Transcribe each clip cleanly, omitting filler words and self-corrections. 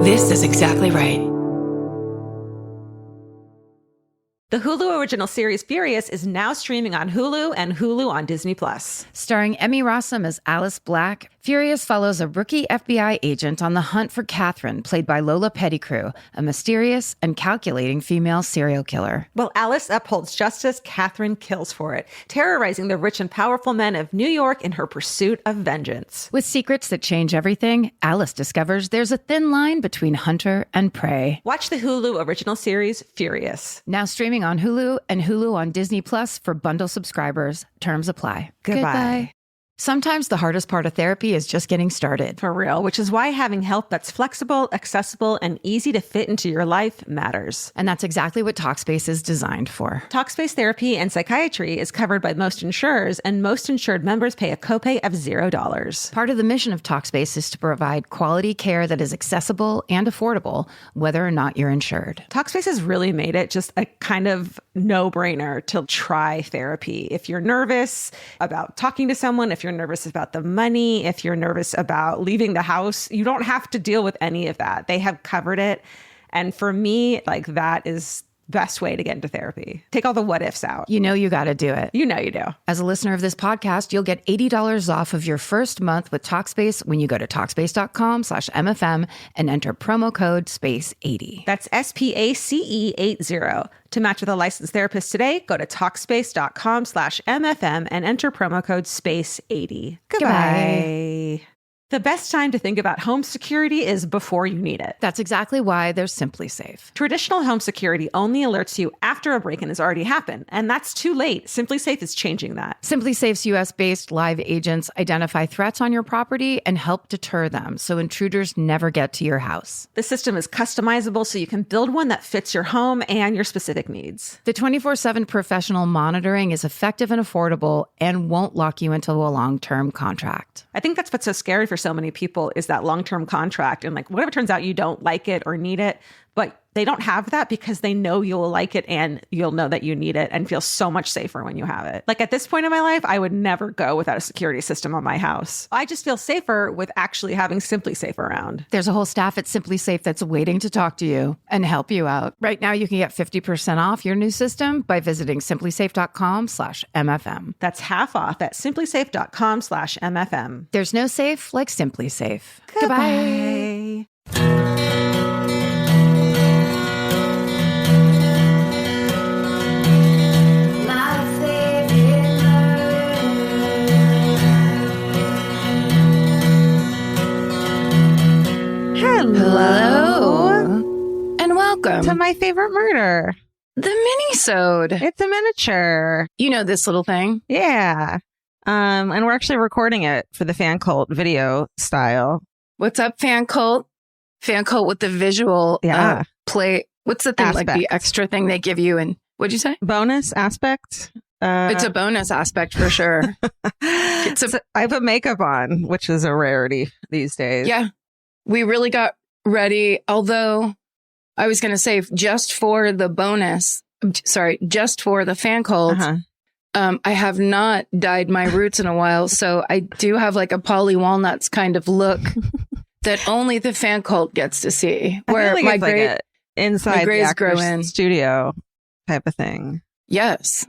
This is exactly right. The Hulu original series Furious is now streaming on Hulu and Hulu on Disney+. Starring Emmy Rossum as Alice Black, Furious follows a rookie FBI agent on the hunt for Catherine, played by Lola Pettigrew, a mysterious and calculating female serial killer. While Alice upholds justice, Catherine kills for it, terrorizing the rich and powerful men of New York in her pursuit of vengeance. With secrets that change everything, Alice discovers there's a thin line between hunter and prey. Watch the Hulu original series Furious. Now streaming on Hulu and Hulu on Disney Plus for bundle subscribers. Terms apply. Goodbye. Sometimes the hardest part of therapy is just getting started. For real, which is why having help that's flexible, accessible, and easy to fit into your life matters. And that's exactly what Talkspace is designed for. Talkspace therapy and psychiatry is covered by most insurers, and most insured members pay a copay of $0. Part of the mission of Talkspace is to provide quality care that is accessible and affordable, whether or not you're insured. Talkspace has really made it just a kind of no-brainer to try therapy. If you're nervous about talking to someone, if you're nervous about the money, if you're nervous about leaving the house, you don't have to deal with any of that. They have covered it. And for me, like, that is best way to get into therapy. Take all the what ifs out. You know you got to do it. You know you do. As a listener of this podcast, you'll get $80 off of your first month with Talkspace when you go to Talkspace.com/MFM and enter promo code SPACE80. That's SPACE80. To match with a licensed therapist today, go to Talkspace.com/MFM and enter promo code SPACE80. Goodbye. The best time to think about home security is before you need it. That's exactly why they're Simply Safe. Traditional home security only alerts you after a break-in has already happened, and that's too late. Simply Safe is changing that. Simply Safe's US-based live agents identify threats on your property and help deter them so intruders never get to your house. The system is customizable so you can build one that fits your home and your specific needs. The 24/7 professional monitoring is effective and affordable and won't lock you into a long-term contract. I think that's what's so scary for so many people is that long-term contract. And like, what if it turns out you don't like it or need it, but they don't have that because they know you'll like it and you'll know that you need it and feel so much safer when you have it. Like at this point in my life, I would never go without a security system on my house. I just feel safer with actually having Simply Safe around. There's a whole staff at Simply Safe that's waiting to talk to you and help you out. Right now, you can get 50% off your new system by visiting simplysafe.com/MFM. That's half off at simplysafe.com/MFM. There's no safe like Simply Safe. Goodbye. Hello. And welcome to my favorite murder. The Minisode. It's a miniature. You know this little thing? Yeah. And we're actually recording it for the fan cult video style. What's up, fan cult? Fan cult with the visual play. What's the thing, aspect. like the extra thing they give you? And what'd you say? Bonus aspect. It's a bonus aspect for sure. I put makeup on, which is a rarity these days. Yeah. We really got ready, although I was going to say just for the bonus, just for the fan cult, I have not dyed my roots in a while. So I do have like a Polly Walnuts kind of look that only the fan cult gets to see. Where like my gray, like inside my grays the grow in studio type of thing. Yes.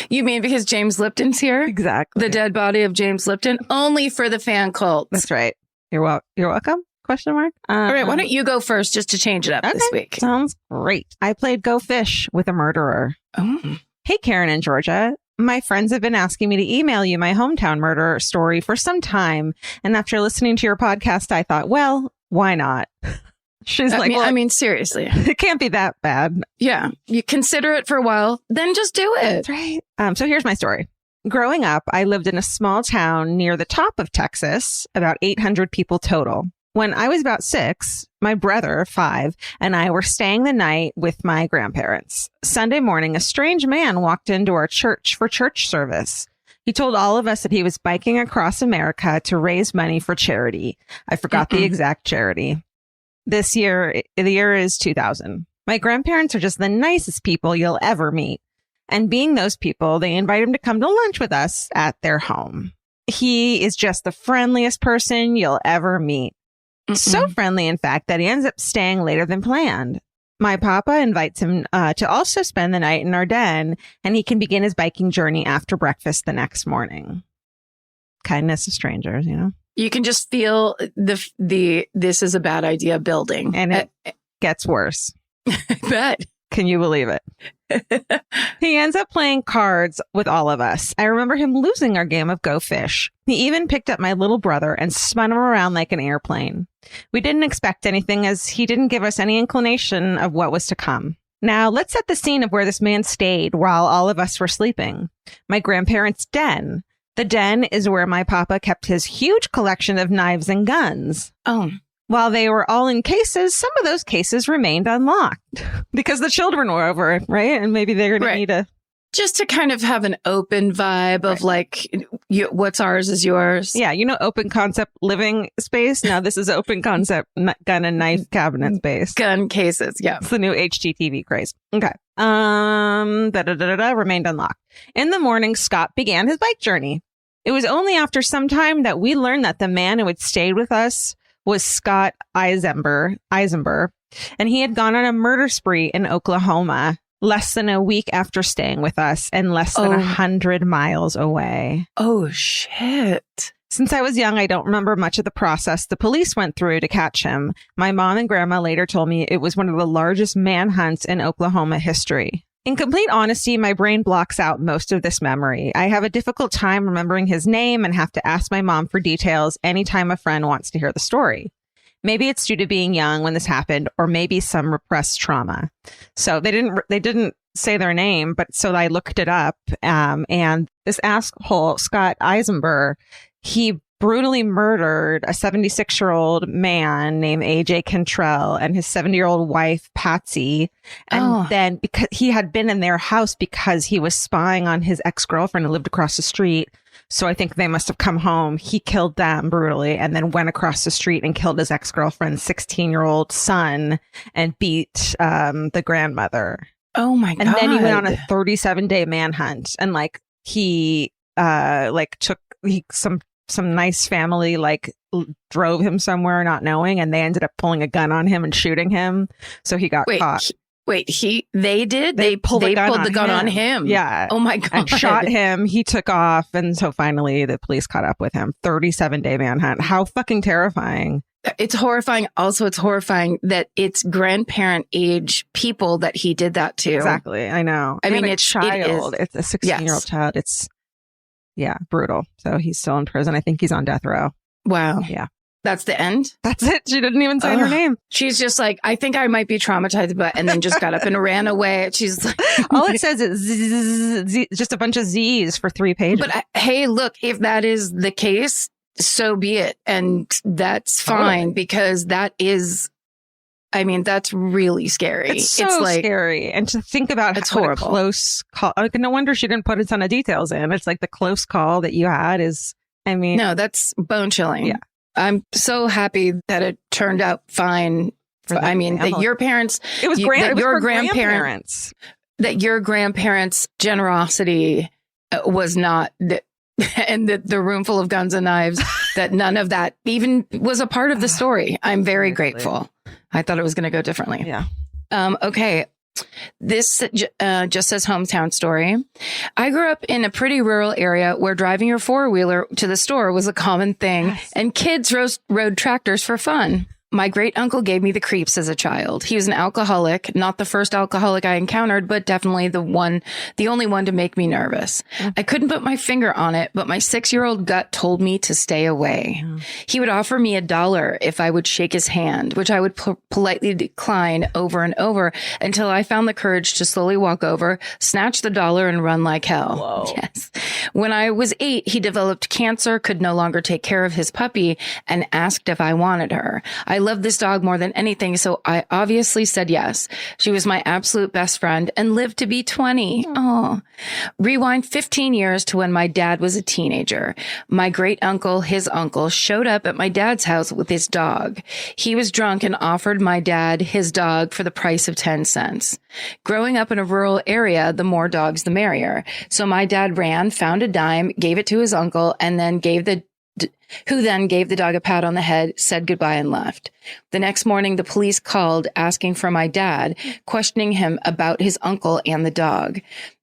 You mean because James Lipton's here? Exactly. The dead body of James Lipton, only for the fan cult. That's right. You're welcome? Question mark. All right. Why don't you go first just to change it up this week? Sounds great. I played Go Fish with a murderer. Oh. Hey, Karen and Georgia. My friends have been asking me to email you my hometown murder story for some time. And after listening to your podcast, I thought, well, why not? She's like, I mean, seriously, it can't be that bad. Yeah. You consider it for a while, then just do it. That's right. So here's my story. Growing up, I lived in a small town near the top of Texas, about 800 people total. When I was about 6, my brother, 5, and I were staying the night with my grandparents. Sunday morning, a strange man walked into our church for church service. He told all of us that he was biking across America to raise money for charity. I forgot the exact charity. The year is 2000. My grandparents are just the nicest people you'll ever meet. And being those people, they invite him to come to lunch with us at their home. He is just the friendliest person you'll ever meet. So friendly, in fact, that he ends up staying later than planned. My papa invites him to also spend the night in our den, and he can begin his biking journey after breakfast the next morning. Kindness to strangers, you know? You can just feel the this is a bad idea building. And it gets worse. I bet. Can you believe it? He ends up playing cards with all of us. I remember him losing our game of Go Fish. He even picked up my little brother and spun him around like an airplane. We didn't expect anything, as he didn't give us any inclination of what was to come. Now, let's set the scene of where this man stayed while all of us were sleeping. My grandparents' den. The den is where my papa kept his huge collection of knives and guns. Oh. While they were all in cases, some of those cases remained unlocked because the children were over, right? And maybe they're going to need a... Just to kind of have an open vibe of like, what's ours is yours. Yeah, you know, open concept living space. Now this is open concept gun and knife cabinet space. Gun cases, yeah. It's the new HGTV craze. Okay. Remained unlocked. In the morning, Scott began his bike journey. It was only after some time that we learned that the man who had stayed with us was Scott Eisenberg, and he had gone on a murder spree in Oklahoma less than a week after staying with us and less than 100 miles away. Oh, shit. Since I was young, I don't remember much of the process the police went through to catch him. My mom and grandma later told me it was one of the largest manhunts in Oklahoma history. In complete honesty, my brain blocks out most of this memory. I have a difficult time remembering his name and have to ask my mom for details anytime a friend wants to hear the story. Maybe it's due to being young when this happened, or maybe some repressed trauma. So they didn't say their name, but so I looked it up. And this asshole, Scott Eisenberg, he brutally murdered a 76-year-old man named AJ Cantrell and his 70-year-old wife, Patsy. And then because he had been in their house because he was spying on his ex-girlfriend who lived across the street. So I think they must have come home. He killed them brutally and then went across the street and killed his ex-girlfriend's 16-year-old son and beat the grandmother. Oh my God. And then he went on a 37-day manhunt and he took some nice family drove him somewhere not knowing, and they ended up pulling a gun on him and shooting him. So he got caught. They pulled the gun on him. Yeah. Oh my God. And shot him. He took off. And so finally the police caught up with him. 37-day manhunt. How fucking terrifying. It's horrifying. Also, it's horrifying that it's grandparent age people that he did that to. Exactly. I know. I mean, it's child. It's a 16-year-old child. It's brutal. So he's still in prison. I think he's on death row. Wow. Yeah. That's the end? That's it. She didn't even say her name. She's just like, I think I might be traumatized, and then just got up and ran away. She's like, all it says is just a bunch of Z's for 3 pages. But hey, look, if that is the case, so be it. And that's fine because that is, I mean, that's really scary. It's so scary. And to think about it's horrible. A close call. No wonder she didn't put a ton of details in. It's like the close call that you had is, I mean. No, that's bone chilling. Yeah. I'm so happy that it turned out fine. I mean, that your parents, your grandparents, that your grandparents' generosity was not, and the room full of guns and knives, that none of that even was a part of the story. I'm very grateful. I thought it was going to go differently. Yeah. Okay. This just says hometown story. I grew up in a pretty rural area where driving your four-wheeler to the store was a common thing, and kids rode tractors for fun. My great uncle gave me the creeps as a child. He was an alcoholic, not the first alcoholic I encountered, but definitely the only one to make me nervous. I couldn't put my finger on it, but my 6-year-old gut told me to stay away. He would offer me $1 if I would shake his hand, which I would politely decline over and over until I found the courage to slowly walk over, snatch the $1 and run like hell. Whoa. Yes. When I was 8, he developed cancer, could no longer take care of his puppy, and asked if I wanted her. I loved this dog more than anything, so I obviously said yes. She was my absolute best friend and lived to be 20. Oh. Rewind 15 years to when my dad was a teenager. My great uncle, his uncle, showed up at my dad's house with his dog. He was drunk and offered my dad his dog for the price of 10 cents. Growing up in a rural area, the more dogs, the merrier. So my dad ran, found a dime, gave it to his uncle, and then gave the gave the dog a pat on the head, said goodbye, and left. The next morning, the police called asking for my dad, questioning him about his uncle and the dog.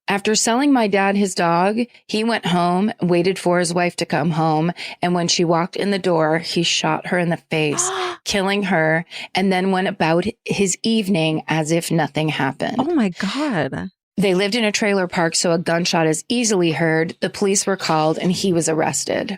After selling my dad his dog, he went home, waited for his wife to come home, and when she walked in the door, he shot her in the face, killing her, and then went about his evening as if nothing happened. Oh my God. They lived in a trailer park, so a gunshot is easily heard. The police were called, and he was arrested.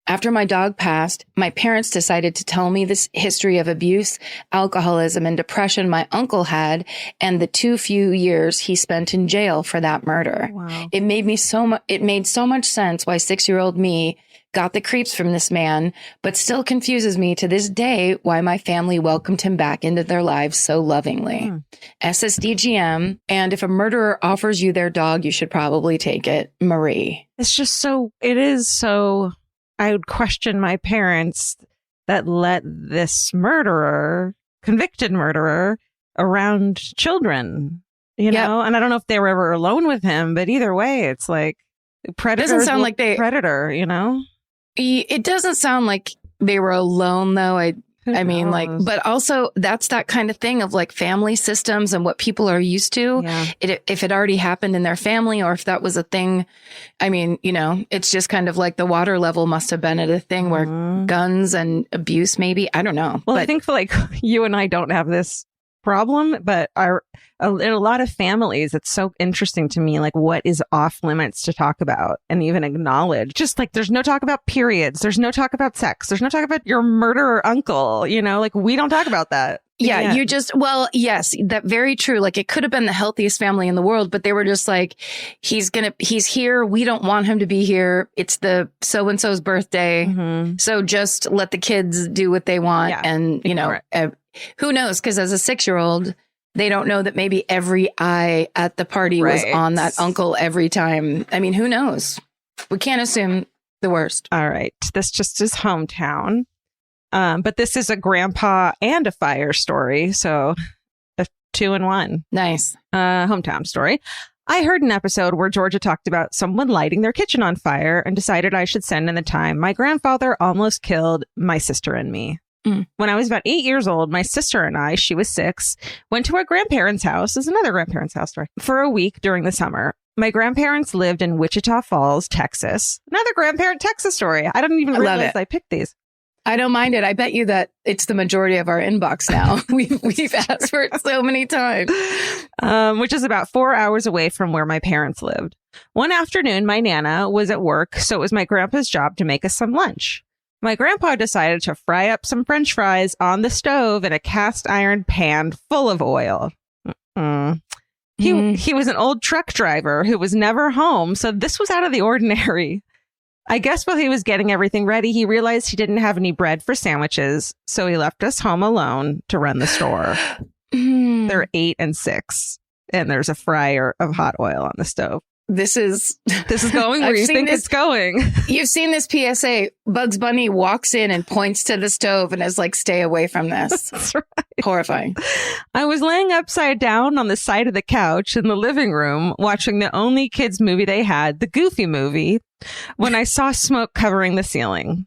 After my dog passed, my parents decided to tell me this history of abuse, alcoholism, and depression my uncle had, and the few years he spent in jail for that murder. Wow. It made so much sense why 6-year-old me got the creeps from this man, but still confuses me to this day why my family welcomed him back into their lives so lovingly. SSDGM, and if a murderer offers you their dog, you should probably take it. Marie. It is so... I would question my parents that let this convicted murderer, around children, you know? And I don't know if they were ever alone with him, but either way, it's like predator. Doesn't sound like predator, you know? It doesn't sound like they were alone, though. I mean, like, but also that's that kind of thing of like family systems and what people are used to. Yeah. If it already happened in their family or if that was a thing, I mean, you know, it's just kind of like the water level must have been at a thing where guns and abuse, maybe. I don't know. Well, I think like you and I don't have this problem, but in a lot of families, it's so interesting to me, like what is off limits to talk about and even acknowledge. Just like there's no talk about periods. There's no talk about sex. There's no talk about your murderer uncle, you know, like we don't talk about that. Yeah, yes, that very true. Like it could have been the healthiest family in the world, but they were just like, he's here. We don't want him to be here. It's the so-and-so's birthday. Mm-hmm. So just let the kids do what they want. Yeah, and, you know, who knows? Because as a 6-year-old, they don't know that maybe every eye at the party was on that uncle every time. I mean, who knows? We can't assume the worst. All right. This just is hometown. But this is a grandpa and a fire story. So a 2-in-1. Nice. Hometown story. I heard an episode where Georgia talked about someone lighting their kitchen on fire and decided I should send in the time my grandfather almost killed my sister and me. When I was about 8 years old, my sister and I, she was 6, went to our grandparents' house. This is another grandparents' house story. For a week during the summer. My grandparents lived in Wichita Falls, Texas. Another grandparent Texas story. I didn't even realize I picked these. I don't mind it. I bet you that it's the majority of our inbox now. We've asked for it so many times. Which is about 4 hours away from where my parents lived. One afternoon, my Nana was at work, so it was my grandpa's job to make us some lunch. My grandpa decided to fry up some French fries on the stove in a cast iron pan full of oil. He was an old truck driver who was never home, so this was out of the ordinary. I guess while he was getting everything ready, he realized he didn't have any bread for sandwiches, so he left us home alone to run the store. They're 8 and 6, and there's a fryer of hot oil on the stove. This is going where you think it's going. You've seen this PSA. Bugs Bunny walks in and points to the stove and is like, stay away from this. That's right. Horrifying. I was laying upside down on the side of the couch in the living room watching the only kids movie they had, the Goofy movie, when I saw smoke covering the ceiling.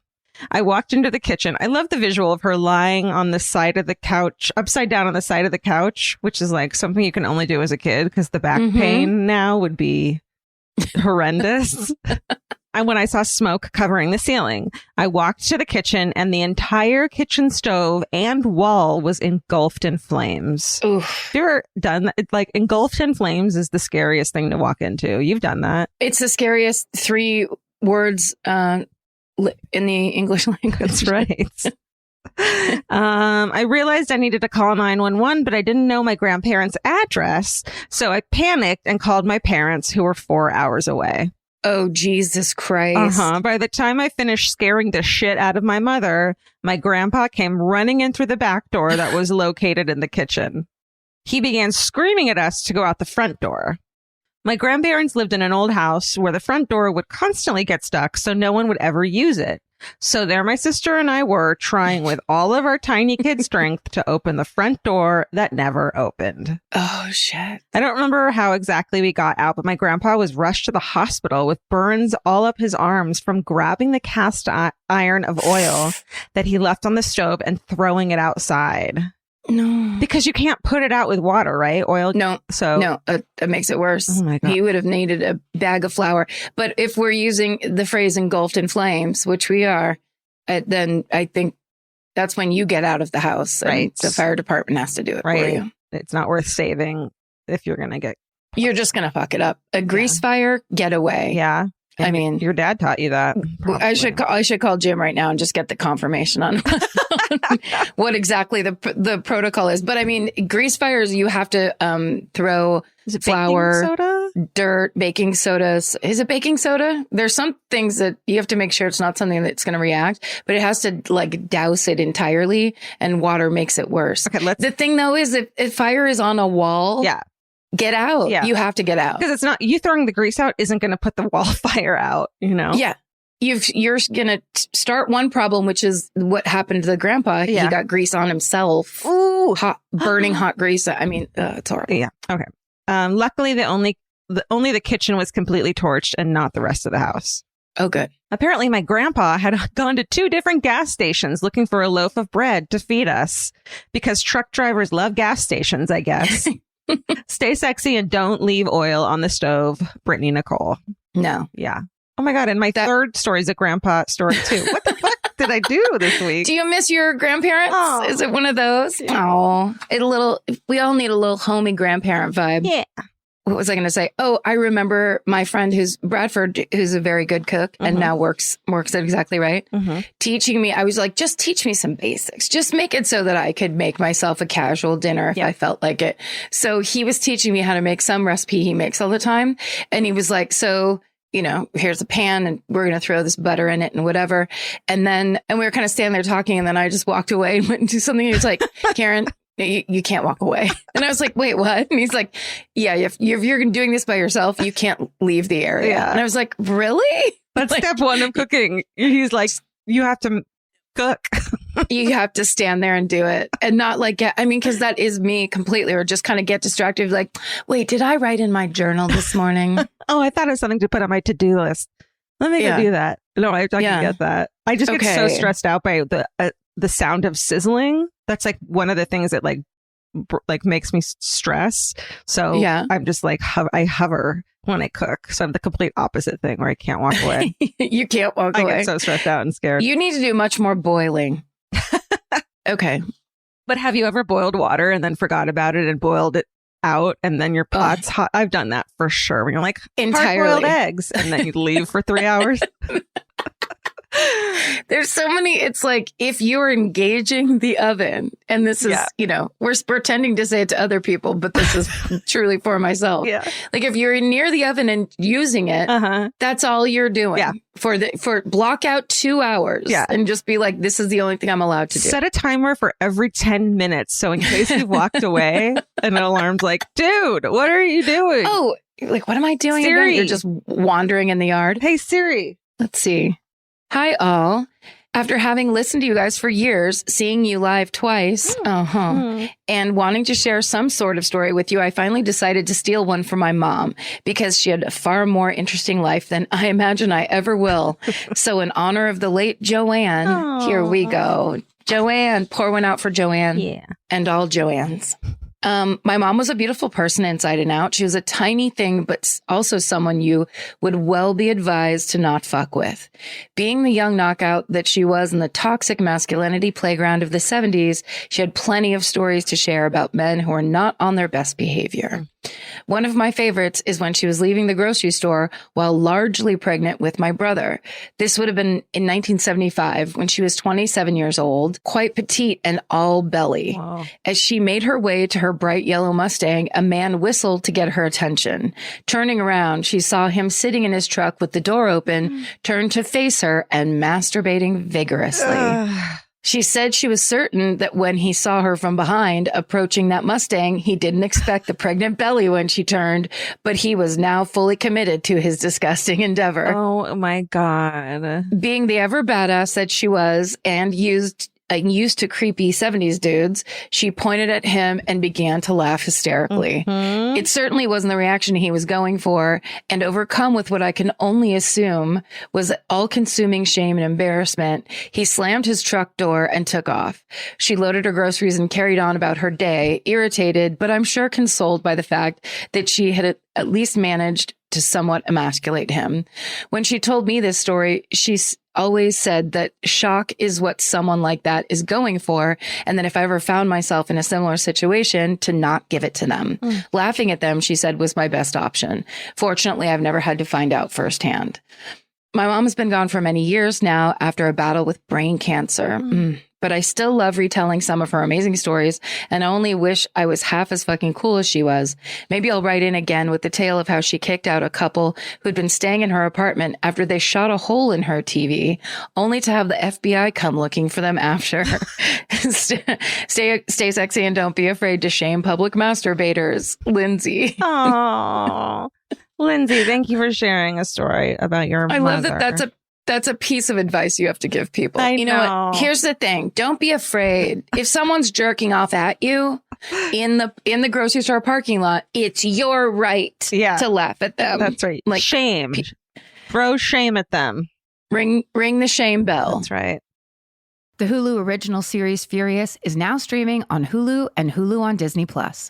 I walked into the kitchen. I love the visual of her lying on the side of the couch, upside down on the side of the couch, which is like something you can only do as a kid because the back pain now would be horrendous. And when I saw smoke covering the ceiling, I walked to the kitchen and the entire kitchen stove and wall was engulfed in flames. Oof. Have you ever done that? Like engulfed in flames is the scariest thing to walk into. You've done that. It's the scariest 3 words in the English language. That's right. I realized I needed to call 911, but I didn't know my grandparents' address. So I panicked and called my parents, who were 4 hours away. Oh, Jesus Christ. By the time I finished scaring the shit out of my mother, my grandpa came running in through the back door that was located in the kitchen. He began screaming at us to go out the front door. My grandparents lived in an old house where the front door would constantly get stuck, so no one would ever use it. So there my sister and I were trying with all of our tiny kid strength to open the front door that never opened. Oh, shit. I don't remember how exactly we got out, but my grandpa was rushed to the hospital with burns all up his arms from grabbing the cast iron of oil that he left on the stove and throwing it outside. No. Because you can't put it out with water, right? Oil. No. It makes it worse. Oh my God. He would have needed a bag of flour. But if we're using the phrase engulfed in flames, which we are, then I think that's when you get out of the house. Right. The fire department has to do it for you. It's not worth saving if you're going to get... You're just going to fuck it up. A grease fire, get away. Yeah. And I mean, your dad taught you that. Probably. I should call Jim right now and just get the confirmation on what exactly the protocol is. But I mean, grease fires, you have to throw flour, soda? dirt, baking soda. Is it baking soda? There's some things that you have to make sure it's not something that's going to react, but it has to like douse it entirely, and water makes it worse. Okay, the thing though is if fire is on a wall, get out. Yeah. You have to get out. Because it's not, you throwing the grease out isn't going to put the wall fire out, you know? Yeah. You're going to start one problem, which is what happened to the grandpa. Yeah. He got grease on himself. Ooh. Burning hot grease. I mean, it's horrible. Yeah. Okay. Luckily, only the kitchen was completely torched and not the rest of the house. Oh, good. Apparently, my grandpa had gone to 2 different gas stations looking for a loaf of bread to feed us because truck drivers love gas stations, I guess. Stay sexy and don't leave oil on the stove, Brittany Nicole. No. Yeah. Oh my God. And my third story is a grandpa story too. What the fuck did I do this week? Do you miss your grandparents? Oh. Is it one of those? Oh, we all need a little homey grandparent vibe. Yeah. What was I going to say? Oh, I remember my friend who's Bradford, who's a very good cook and now works at Exactly Right, teaching me. I was like, just teach me some basics. Just make it so that I could make myself a casual dinner if I felt like it. So he was teaching me how to make some recipe he makes all the time. And he was like, so, you know, here's a pan and we're going to throw this butter in it and whatever. And we were kind of standing there talking. And then I just walked away and went and do something. He was like, Karen, you can't walk away. And I was like, wait, what? And he's like, yeah, if you're doing this by yourself, you can't leave the area. Yeah. And I was like, really? That's like, step 1 of cooking. He's like, you have to cook. You have to stand there and do it and not like, because that is me completely, or just kind of get distracted. Like, wait, did I write in my journal this morning? Oh, I thought it was something to put on my to-do list. Let me go do that. No, I can get that. I just get so stressed out by the sound of sizzling. That's like one of the things that like makes me stress. So I'm just like, I hover when I cook. So I'm the complete opposite thing where I can't walk away. You can't walk away. I get so stressed out and scared. You need to do much more boiling. Okay. But have you ever boiled water and then forgot about it and boiled it out and then your pot's hot? I've done that for sure. When you're like, hard-boiled eggs and then you leave for 3 hours. There's so many. It's like if you're engaging the oven, and this is, we're pretending to say it to other people, but this is truly for myself. Yeah. Like if you're near the oven and using it, that's all you're doing. Yeah. For block out 2 hours. Yeah. And just be like, this is the only thing I'm allowed to do. Set a timer for every 10 minutes. So in case you've walked away and an alarm's like, dude, what are you doing? Oh, like, what am I doing? Siri. Again? You're just wandering in the yard. Hey, Siri. Let's see. Hi, all. After having listened to you guys for years, seeing you live twice, and wanting to share some sort of story with you, I finally decided to steal one from my mom because she had a far more interesting life than I imagine I ever will. So in honor of the late Joanne, here we go. Joanne, pour one out for Joanne. Yeah. And all Joannes. My mom was a beautiful person inside and out. She was a tiny thing, but also someone you would well be advised to not fuck with. Being the young knockout that she was in the toxic masculinity playground of the 70s, she had plenty of stories to share about men who were not on their best behavior. One of my favorites is when she was leaving the grocery store while largely pregnant with my brother. This would have been in 1975 when she was 27 years old, quite petite and all belly. Wow. As she made her way to her bright yellow Mustang, a man whistled to get her attention. Turning around, she saw him sitting in his truck with the door open, turned to face her and masturbating vigorously. She said she was certain that when he saw her from behind approaching that Mustang, he didn't expect the pregnant belly when she turned, but he was now fully committed to his disgusting endeavor. Oh my God. Being the ever badass that she was and used to creepy 70s dudes, she pointed at him and began to laugh hysterically. Mm-hmm. It certainly wasn't the reaction he was going for, and overcome with what I can only assume was all-consuming shame and embarrassment, he slammed his truck door and took off. She loaded her groceries and carried on about her day, irritated, but I'm sure consoled by the fact that she had at least managed to somewhat emasculate him. When she told me this story, she's always said that shock is what someone like that is going for, and that if I ever found myself in a similar situation, to not give it to them. Laughing at them, she said, was my best option. Fortunately, I've never had to find out firsthand. My mom has been gone for many years now after a battle with brain cancer. But I still love retelling some of her amazing stories, and I only wish I was half as fucking cool as she was. Maybe I'll write in again with the tale of how she kicked out a couple who'd been staying in her apartment after they shot a hole in her TV, only to have the FBI come looking for them after. Stay sexy and don't be afraid to shame public masturbators. Lindsay. Oh, Lindsay, thank you for sharing a story about your mother. I love that that's a piece of advice you have to give people. You know what? Here's the thing. Don't be afraid. If someone's jerking off at you in the grocery store parking lot, it's your right to laugh at them. That's right. Like shame. Throw shame at them. Ring the shame bell. That's right. The Hulu original series Furious is now streaming on Hulu and Hulu on Disney+.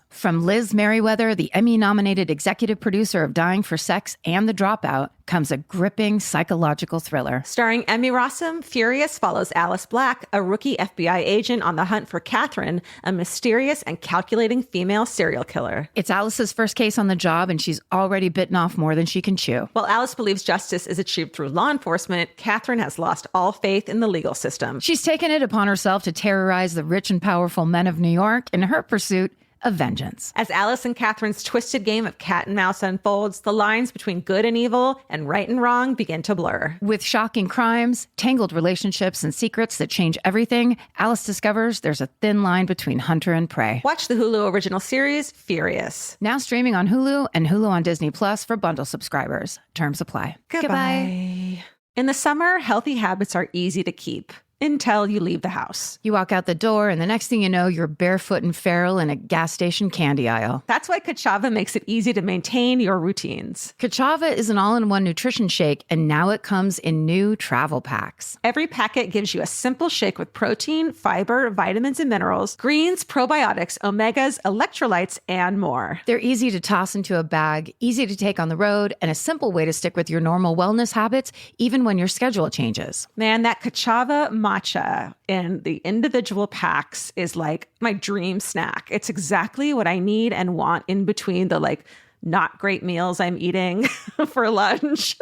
From Liz Merriweather, the Emmy-nominated executive producer of Dying for Sex and The Dropout, comes a gripping psychological thriller. Starring Emmy Rossum, Furious follows Alice Black, a rookie FBI agent on the hunt for Catherine, a mysterious and calculating female serial killer. It's Alice's first case on the job, and she's already bitten off more than she can chew. While Alice believes justice is achieved through law enforcement, Catherine has lost all faith in the legal system. She's taken it upon herself to terrorize the rich and powerful men of New York in her pursuit of vengeance. As Alice and Catherine's twisted game of cat and mouse unfolds, the lines between good and evil and right and wrong begin to blur. With shocking crimes, tangled relationships, and secrets that change everything, Alice discovers there's a thin line between hunter and prey. Watch the Hulu original series, Furious. Now streaming on Hulu and Hulu on Disney Plus for bundle subscribers. Terms apply. Goodbye. In the summer, healthy habits are easy to keep. Until you leave the house. You walk out the door, and the next thing you know, you're barefoot and feral in a gas station candy aisle. That's why Kachava makes it easy to maintain your routines. Kachava is an all-in-one nutrition shake, and now it comes in new travel packs. Every packet gives you a simple shake with protein, fiber, vitamins and minerals, greens, probiotics, omegas, electrolytes, and more. They're easy to toss into a bag, easy to take on the road, and a simple way to stick with your normal wellness habits, even when your schedule changes. Man, that Kachava matcha in the individual packs is like my dream snack. It's exactly what I need and want in between the not great meals I'm eating for lunch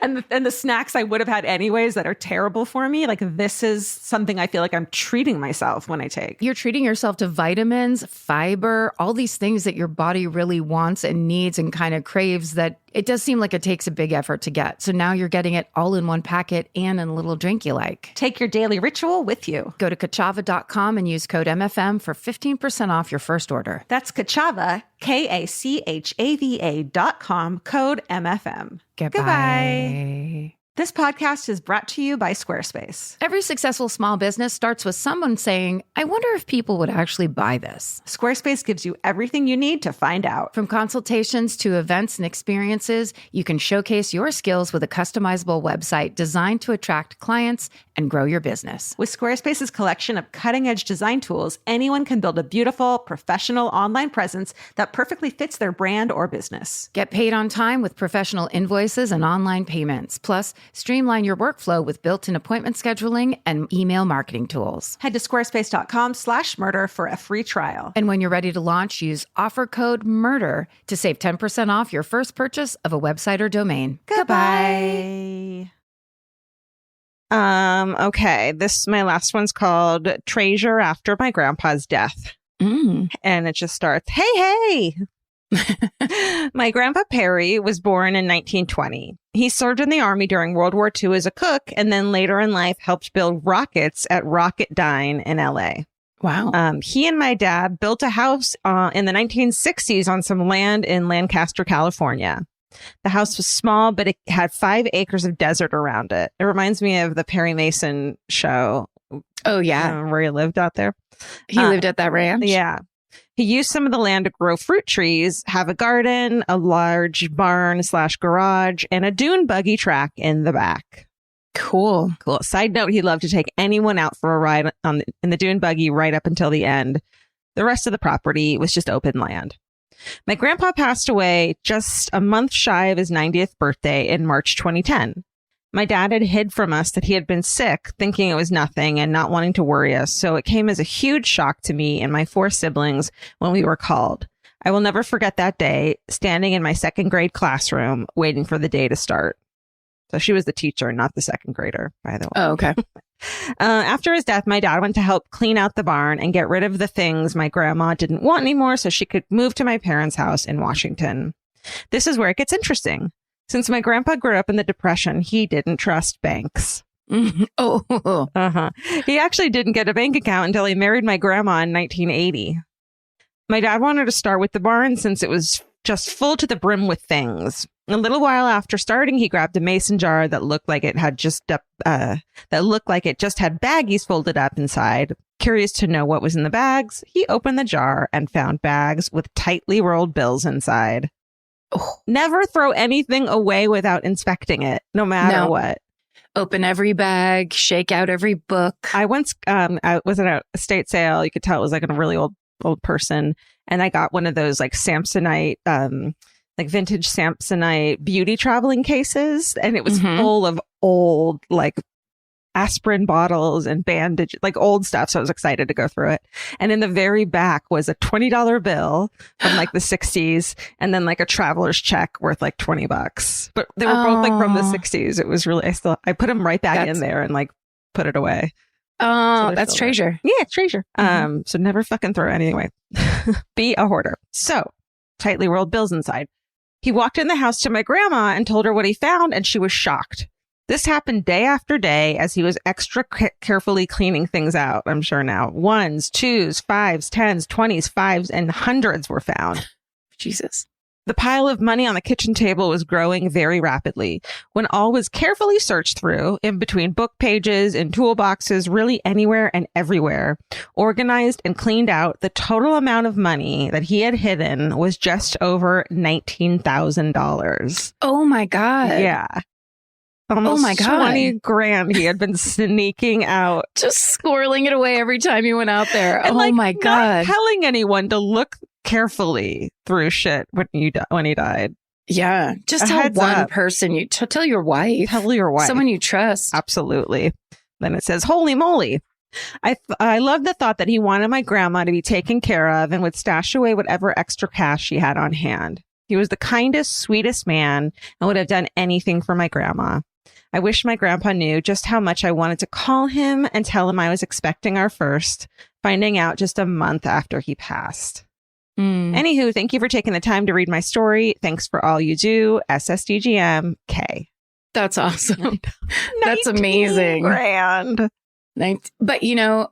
and the snacks I would have had anyways that are terrible for me. Like, this is something I feel like I'm treating myself when I take. You're treating yourself to vitamins, fiber, all these things that your body really wants and needs and kind of craves that it does seem like it takes a big effort to get. So now you're getting it all in one packet and in a little drink you like. Take your daily ritual with you. Go to Kachava.com and use code MFM for 15% off your first order. That's Kachava, KACHAVA.com, code MFM. Goodbye. This podcast is brought to you by Squarespace. Every successful small business starts with someone saying, I wonder if people would actually buy this. Squarespace gives you everything you need to find out. From consultations to events and experiences, you can showcase your skills with a customizable website designed to attract clients and grow your business. With Squarespace's collection of cutting-edge design tools, anyone can build a beautiful, professional online presence that perfectly fits their brand or business. Get paid on time with professional invoices and online payments. Plus, streamline your workflow with built-in appointment scheduling and email marketing tools. Head to squarespace.com/murder for a free trial. And when you're ready to launch, use offer code MURDER to save 10% off your first purchase of a website or domain. Goodbye. Okay. My last one's called Treasure After My Grandpa's Death. And it just starts, hey, My grandpa Perry was born in 1920. He served in the Army during World War II as a cook, and then later in life helped build rockets at Rocketdyne in LA. Wow. He and my dad built a house in the 1960s on some land in Lancaster, California. The house was small, but it had 5 acres of desert around it. It reminds me of the Perry Mason show. Oh, yeah. Where he lived out there. He lived at that ranch? Yeah. He used some of the land to grow fruit trees, have a garden, a large barn/garage, and a dune buggy track in the back. Cool. Side note, he loved to take anyone out for a ride in the dune buggy right up until the end. The rest of the property was just open land. My grandpa passed away just a month shy of his 90th birthday in March 2010. My dad had hid from us that he had been sick, thinking it was nothing and not wanting to worry us. So it came as a huge shock to me and my 4 siblings when we were called. I will never forget that day, standing in my 2nd grade classroom, waiting for the day to start. So she was the teacher, not the 2nd grader, by the way. Oh, okay. After his death, my dad went to help clean out the barn and get rid of the things my grandma didn't want anymore so she could move to my parents' house in Washington. This is where it gets interesting. Since my grandpa grew up in the Depression, he didn't trust banks. Oh. He actually didn't get a bank account until he married my grandma in 1980. My dad wanted to start with the barn since it was just full to the brim with things. A little while after starting, he grabbed a mason jar that looked like it just had baggies folded up inside. Curious to know what was in the bags, he opened the jar and found bags with tightly rolled bills inside. Oh. Never throw anything away without inspecting it, no matter what. Open every bag, shake out every book. I once I was at a estate sale. You could tell it was like a really old person, and I got one of those like Samsonite like vintage Samsonite beauty traveling cases. And it was full of old, like aspirin bottles and bandage, like old stuff. So I was excited to go through it. And in the very back was a $20 bill from like the 60s. And then like a traveler's check worth like $20. But they were both like from the 60s. It was really, I put them right back in there and like put it away. Oh, so that's treasure. Yeah, it's treasure. So never fucking throw it anyway. Be a hoarder. So tightly rolled bills inside. He walked in the house to my grandma and told her what he found, and she was shocked. This happened day after day as he was extra carefully cleaning things out, I'm sure now. 1s, 2s, 5s, 10s, 20s, 5s, and hundreds were found. Jesus. The pile of money on the kitchen table was growing very rapidly. When all was carefully searched through, in between book pages and toolboxes, really anywhere and everywhere, organized and cleaned out, the total amount of money that he had hidden was just over $19,000. Oh my God. Yeah. Almost oh my God. 20 grand he had been sneaking out. Just squirreling it away every time you went out there. And oh my God. Not telling anyone to look carefully through shit when he died. Yeah. Just tell one person. Tell your wife. Tell your wife. Someone you trust. Absolutely. Then it says, holy moly. I love the thought that he wanted my grandma to be taken care of and would stash away whatever extra cash she had on hand. He was the kindest, sweetest man and would have done anything for my grandma. I wish my grandpa knew just how much I wanted to call him and tell him I was expecting our first, finding out just a month after he passed. Anywho, thank you for taking the time to read my story. Thanks for all you do. SSDGM K. That's awesome. That's amazing. Grand. But you know,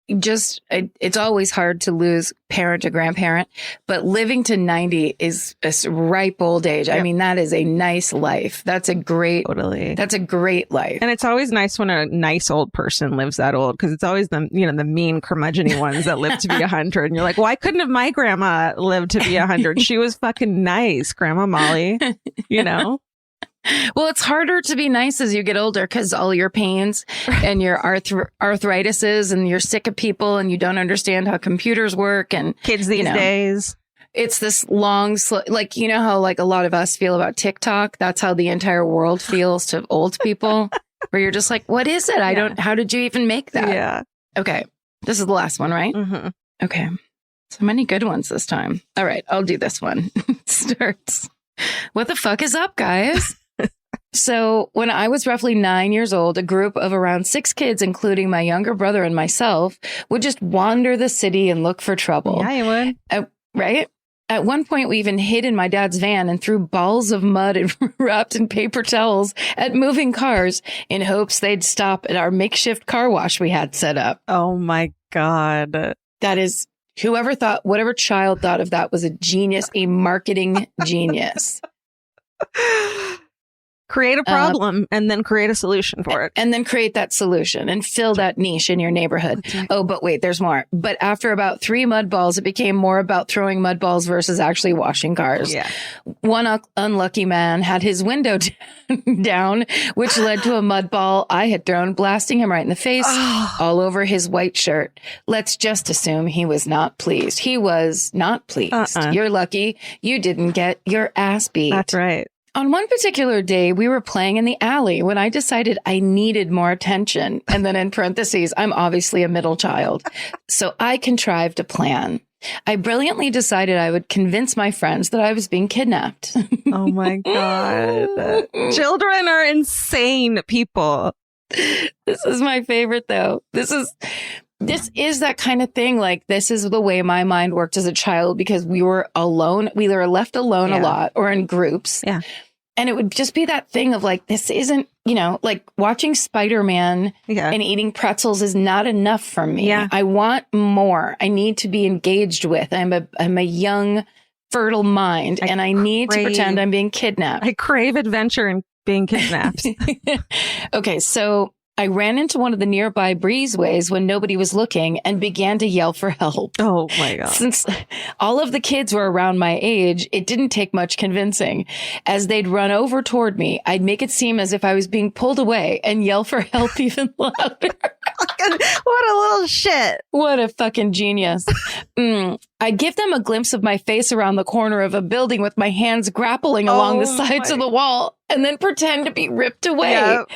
it's always hard to lose parent or grandparent, but living to 90 is a ripe old age. Yep. I mean, that is a nice life. That's a great life. And it's always nice when a nice old person lives that old, because it's always the mean curmudgeon-y ones that live to be 100. And you're like, why couldn't have my grandma lived to be 100? She was fucking nice, Grandma Molly, Well, it's harder to be nice as you get older because all your pains and your arthritises and you're sick of people and you don't understand how computers work and kids these days. It's this long, like, you know how like a lot of us feel about TikTok. That's how the entire world feels to old people, where you're just like, what is it? How did you even make that? Yeah. Okay. This is the last one, right? Mm-hmm. Okay. So many good ones this time. All right. I'll do this one. It starts. What the fuck is up, guys? So when I was roughly 9 years old, a group of around 6 kids, including my younger brother and myself, would just wander the city and look for trouble. Yeah, you would. Right? At one point, we even hid in my dad's van and threw balls of mud and wrapped in paper towels at moving cars in hopes they'd stop at our makeshift car wash we had set up. Oh my God. That is, whatever child thought of that was a genius, a marketing genius. Create a problem and then create a solution for it. And then create that solution and fill that niche in your neighborhood. Right. Oh, but wait, there's more. But after about 3 mud balls, it became more about throwing mud balls versus actually washing cars. Yeah. One unlucky man had his window down, which led to a mud ball I had thrown, blasting him right in the face, all over his white shirt. Let's just assume he was not pleased. He was not pleased. You're lucky you didn't get your ass beat. That's right. On one particular day, we were playing in the alley when I decided I needed more attention. And then in parentheses, I'm obviously a middle child. So I contrived a plan. I brilliantly decided I would convince my friends that I was being kidnapped. Oh my God. Children are insane people. This is my favorite, though. This is that kind of thing. Like, this is the way my mind worked as a child because we were alone. We were left alone a lot or in groups. Yeah. And it would just be that thing of like, this isn't, like watching Spider-Man and eating pretzels is not enough for me. Yeah. I want more. I need to be engaged with. I'm a young, fertile mind, and I need to pretend I'm being kidnapped. I crave adventure and being kidnapped. Okay, so I ran into one of the nearby breezeways when nobody was looking and began to yell for help. Oh my God. Since all of the kids were around my age, it didn't take much convincing. As they'd run over toward me, I'd make it seem as if I was being pulled away and yell for help even louder. What a little shit. What a fucking genius. I'd give them a glimpse of my face around the corner of a building with my hands grappling along the sides of the wall and then pretend to be ripped away. Yep.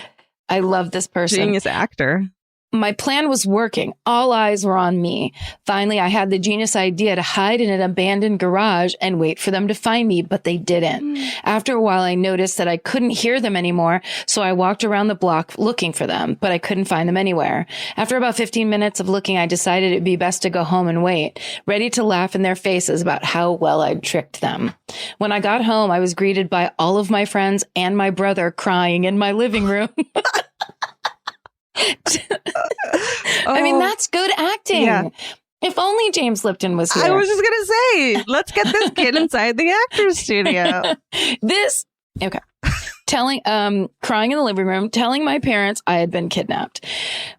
I love this person. Genius actor. My plan was working. All eyes were on me. Finally, I had the genius idea to hide in an abandoned garage and wait for them to find me, but they didn't. After a while, I noticed that I couldn't hear them anymore, so I walked around the block looking for them, but I couldn't find them anywhere. After about 15 minutes of looking, I decided it'd be best to go home and wait, ready to laugh in their faces about how well I'd tricked them. When I got home, I was greeted by all of my friends and my brother crying in my living room. I mean, that's good acting. Yeah. If only James Lipton was here. I was just going to say, let's get this kid inside the actor's studio. Crying in the living room, telling my parents I had been kidnapped.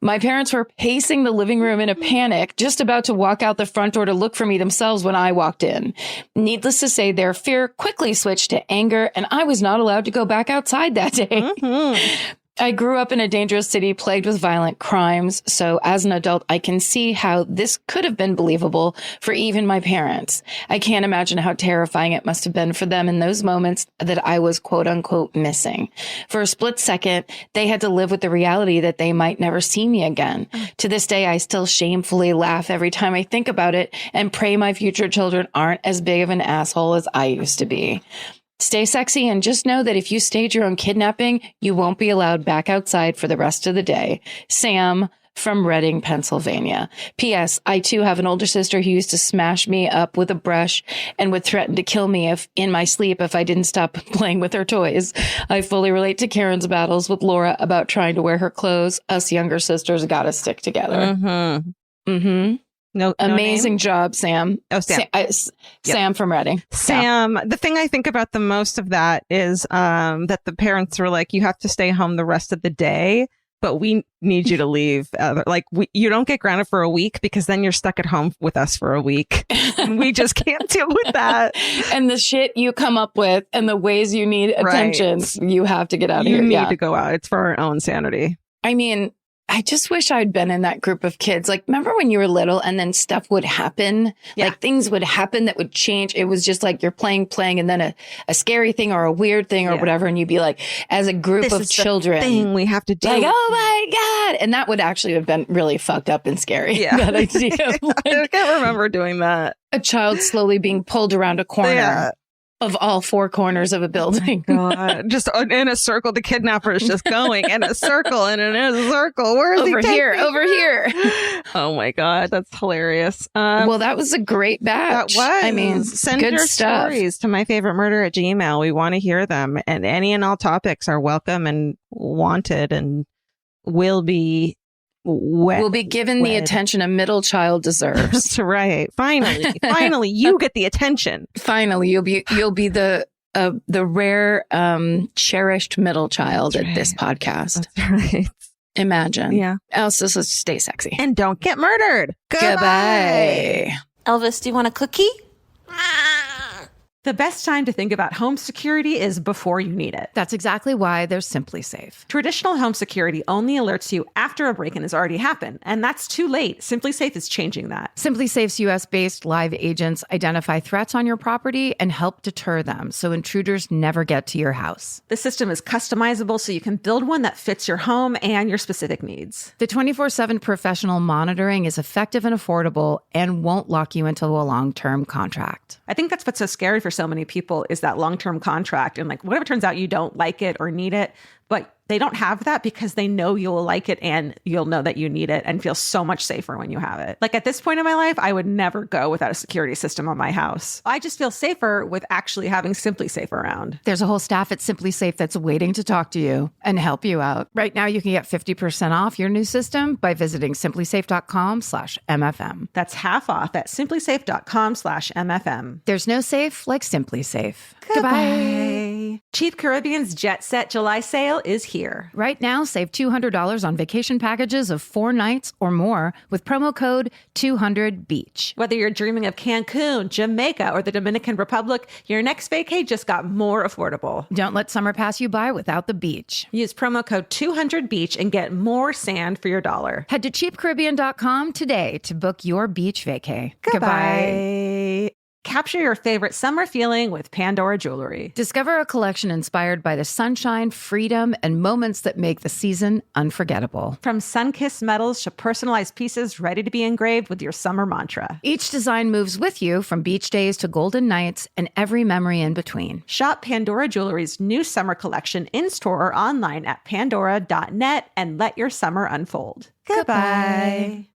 My parents were pacing the living room in a panic, just about to walk out the front door to look for me themselves when I walked in. Needless to say, their fear quickly switched to anger, and I was not allowed to go back outside that day. Mm-hmm. I grew up in a dangerous city plagued with violent crimes, so as an adult, I can see how this could have been believable for even my parents. I can't imagine how terrifying it must have been for them in those moments that I was quote unquote missing. For a split second, they had to live with the reality that they might never see me again. To this day, I still shamefully laugh every time I think about it and pray my future children aren't as big of an asshole as I used to be. Stay sexy and just know that if you stage your own kidnapping, you won't be allowed back outside for the rest of the day. Sam from Reading, Pennsylvania. P.S. I too have an older sister who used to smash me up with a brush and would threaten to kill me in my sleep if I didn't stop playing with her toys. I fully relate to Karen's battles with Laura about trying to wear her clothes. Us younger sisters gotta stick together. Mm-hmm. Mm-hmm. No amazing name? Job, Sam. Oh, Sam. Sam from Reading. Sam. Yeah. The thing I think about the most of that is that the parents were like, you have to stay home the rest of the day, but we need you to leave. You don't get grounded for a week because then you're stuck at home with us for a week. And we just can't deal with that. And the shit you come up with and the ways you need attention, you have to get out of here. You need to go out. It's for our own sanity. I mean, I just wish I'd been in that group of kids. Like, remember when you were little and then stuff would happen? Yeah. Like things would happen that would change. It was just like you're playing, and then a scary thing or a weird thing or whatever. And you'd be like, as a group of children, the thing we have to do. Like, oh my God. And that would actually have been really fucked up and scary. Yeah. That idea. I can't remember doing that. A child slowly being pulled around a corner. of all four corners of a building. God, just in a circle. The kidnapper is just going in a circle and in a circle. Where is Over he here, taking over me? here. Oh my God, that's hilarious. Well, that was a great batch. That was. I mean, send good your stuff. stories to myfavoriteMurder@gmail.com. We want to hear them, and any and all topics are welcome and wanted, and will be We'll be given the attention a middle child deserves. That's right. Finally, you get the attention. Finally, you'll be the rare, cherished middle child at this podcast. That's right. Imagine. Yeah. Elsa, so stay sexy. And don't get murdered. Goodbye. Elvis, do you want a cookie? The best time to think about home security is before you need it. That's exactly why there's Simply Safe. Traditional home security only alerts you after a break-in has already happened, and that's too late. Simply Safe is changing that. Simply Safe's US-based live agents identify threats on your property and help deter them so intruders never get to your house. The system is customizable so you can build one that fits your home and your specific needs. The 24/7 professional monitoring is effective and affordable and won't lock you into a long-term contract. I think that's what's so scary for so many people is that long-term contract. And like, what if it turns out you don't like it or need it, but they don't have that because they know you'll like it and you'll know that you need it and feel so much safer when you have it. Like at this point in my life, I would never go without a security system on my house. I just feel safer with actually having Simply Safe around. There's a whole staff at Simply Safe that's waiting to talk to you and help you out. Right now, you can get 50% off your new system by visiting simplysafe.com/MFM. That's half off at simplysafe.com/MFM. There's no safe like Simply Safe. Goodbye. Cheap Caribbean's Jet Set July sale is here. Right now, save $200 on vacation packages of 4 nights or more with promo code 200BEACH. Whether you're dreaming of Cancun, Jamaica, or the Dominican Republic, your next vacay just got more affordable. Don't let summer pass you by without the beach. Use promo code 200BEACH and get more sand for your dollar. Head to cheapcaribbean.com today to book your beach vacay. Goodbye. Capture your favorite summer feeling with Pandora Jewelry. Discover a collection inspired by the sunshine, freedom, and moments that make the season unforgettable. From sun-kissed metals to personalized pieces ready to be engraved with your summer mantra. Each design moves with you from beach days to golden nights and every memory in between. Shop Pandora Jewelry's new summer collection in-store or online at pandora.net and let your summer unfold. Goodbye.